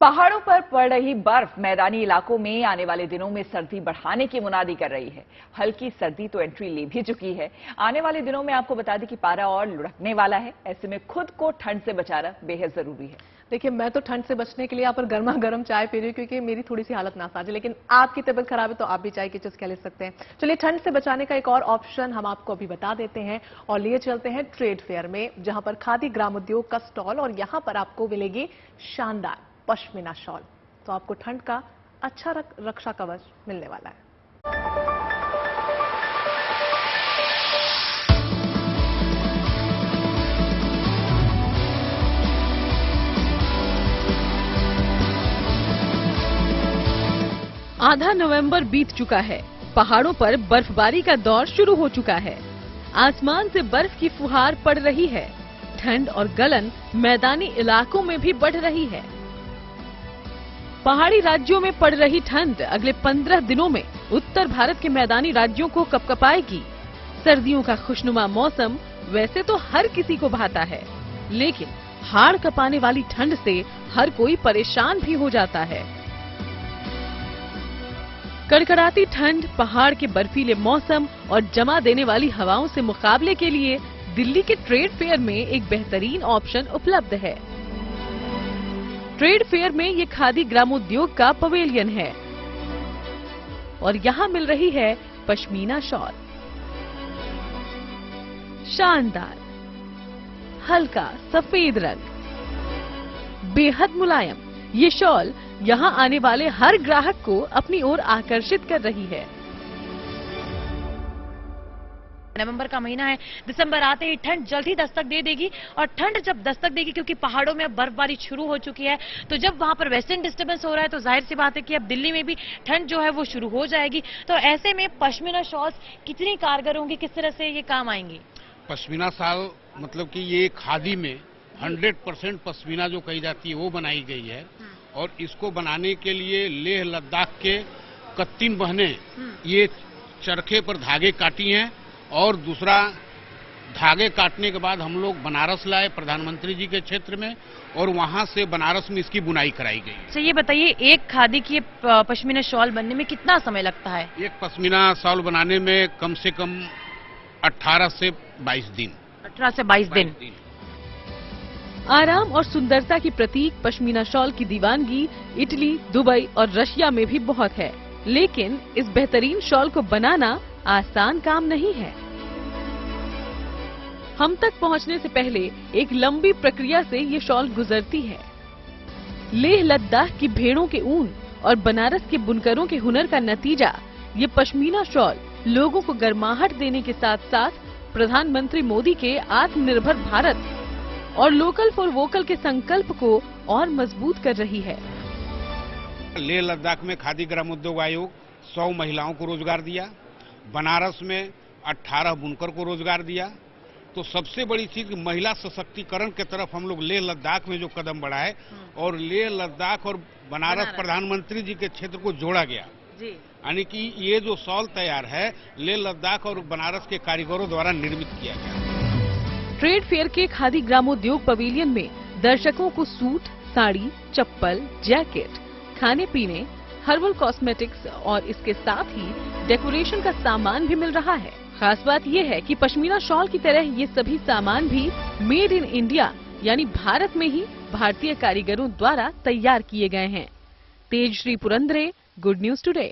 पहाड़ों पर पड़ रही बर्फ मैदानी इलाकों में आने वाले दिनों में सर्दी बढ़ाने की मुनादी कर रही है। हल्की सर्दी तो एंट्री ले भी चुकी है। आने वाले दिनों में आपको बता दें कि पारा और लुढ़कने वाला है। ऐसे में खुद को ठंड से बचाना बेहद जरूरी है। देखिए, मैं तो ठंड से बचने के लिए यहाँ पर गर्मा गर्म चाय पी रही हूँ क्योंकि मेरी थोड़ी सी हालत नासाज है, लेकिन आपकी तबीयत खराब है तो आप भी चाय की चुस्कियां ले सकते हैं। चलिए, ठंड से बचाने का एक और ऑप्शन हम आपको अभी बता देते हैं और लिए चलते हैं ट्रेड फेयर में, जहां पर खादी ग्रामोद्योग का स्टॉल और यहां पर आपको मिलेगी शानदार पश्मीना शॉल। तो आपको ठंड का अच्छा रक्षा कवच मिलने वाला है। आधा नवंबर बीत चुका है। पहाड़ों पर बर्फबारी का दौर शुरू हो चुका है। आसमान से बर्फ की फुहार पड़ रही है। ठंड और गलन मैदानी इलाकों में भी बढ़ रही है। पहाड़ी राज्यों में पड़ रही ठंड अगले 15 दिनों में उत्तर भारत के मैदानी राज्यों को कपकपाएगी। सर्दियों का खुशनुमा मौसम वैसे तो हर किसी को भाता है, लेकिन हाड़ कपाने वाली ठंड से हर कोई परेशान भी हो जाता है। कड़कड़ाती ठंड, पहाड़ के बर्फीले मौसम और जमा देने वाली हवाओं से मुकाबले के लिए दिल्ली के ट्रेड फेयर में एक बेहतरीन ऑप्शन उपलब्ध है। ट्रेड फेयर में ये खादी ग्रामोद्योग का पवेलियन है और यहाँ मिल रही है पश्मीना शॉल। शानदार हल्का सफेद रंग, बेहद मुलायम, ये शॉल यहाँ आने वाले हर ग्राहक को अपनी ओर आकर्षित कर रही है। नवंबर का महीना है, दिसंबर आते ही ठंड जल्द ही दस्तक दे देगी और ठंड जब दस्तक देगी, क्योंकि पहाड़ों में अब बर्फबारी शुरू हो चुकी है, तो जब वहां पर वेस्टर्न डिस्टर्बेंस हो रहा है तो जाहिर सी बात है कि अब दिल्ली में भी ठंड जो है वो शुरू हो जाएगी। तो ऐसे में पश्मीना शॉल्स कितनी कारगर होंगी, किस तरह से ये काम आएंगी? पश्मीना शॉल मतलब कि ये खादी में 100% पश्मीना जो कही जाती है वो बनाई गई है और इसको बनाने के लिए लेह लद्दाख के कत्तिन बहने ये चरखे पर धागे काटी हैं और दूसरा धागे काटने के बाद हम लोग बनारस लाए प्रधानमंत्री जी के क्षेत्र में और वहां से बनारस में इसकी बुनाई कराई गई। अच्छा, ये बताइए, एक खादी की पश्मीना शॉल बनने में कितना समय लगता है? एक पश्मीना शॉल बनाने में कम से कम 18 से 22 दिन। 18 से 22 दिन। आराम और सुंदरता की प्रतीक पश्मीना शॉल की दीवानगी इटली, दुबई और रशिया में भी बहुत है, लेकिन इस बेहतरीन शॉल को बनाना आसान काम नहीं है। हम तक पहुंचने से पहले एक लंबी प्रक्रिया से ये शॉल गुजरती है। लेह लद्दाख की भेड़ों के ऊन और बनारस के बुनकरों के हुनर का नतीजा ये पश्मीना शॉल लोगों को गर्माहट देने के साथ साथ प्रधानमंत्री मोदी के आत्मनिर्भर भारत और लोकल फॉर वोकल के संकल्प को और मजबूत कर रही है। लेह लद्दाख में खादी ग्रामोद्योग आयोग 100 महिलाओं को रोजगार दिया, बनारस में 18 बुनकर को रोजगार दिया। तो सबसे बड़ी चीज महिला सशक्तिकरण के तरफ हम लोग लेह लद्दाख में जो कदम बढ़ाए और लेह लद्दाख और बनारस प्रधानमंत्री जी के क्षेत्र को जोड़ा गया, यानी कि ये जो शॉल तैयार है लेह लद्दाख और बनारस के कारीगरों द्वारा निर्मित किया गया। ट्रेड फेयर के खादी ग्रामोद्योग पवेलियन में दर्शकों को सूट, साड़ी, चप्पल, जैकेट, खाने पीने, हर्बल कॉस्मेटिक्स और इसके साथ ही डेकोरेशन का सामान भी मिल रहा है। खास बात यह है कि पश्मीना शॉल की तरह ये सभी सामान भी मेड इन इंडिया यानी भारत में ही भारतीय कारीगरों द्वारा तैयार किए गए हैं। Tejashri Purandare, good news today.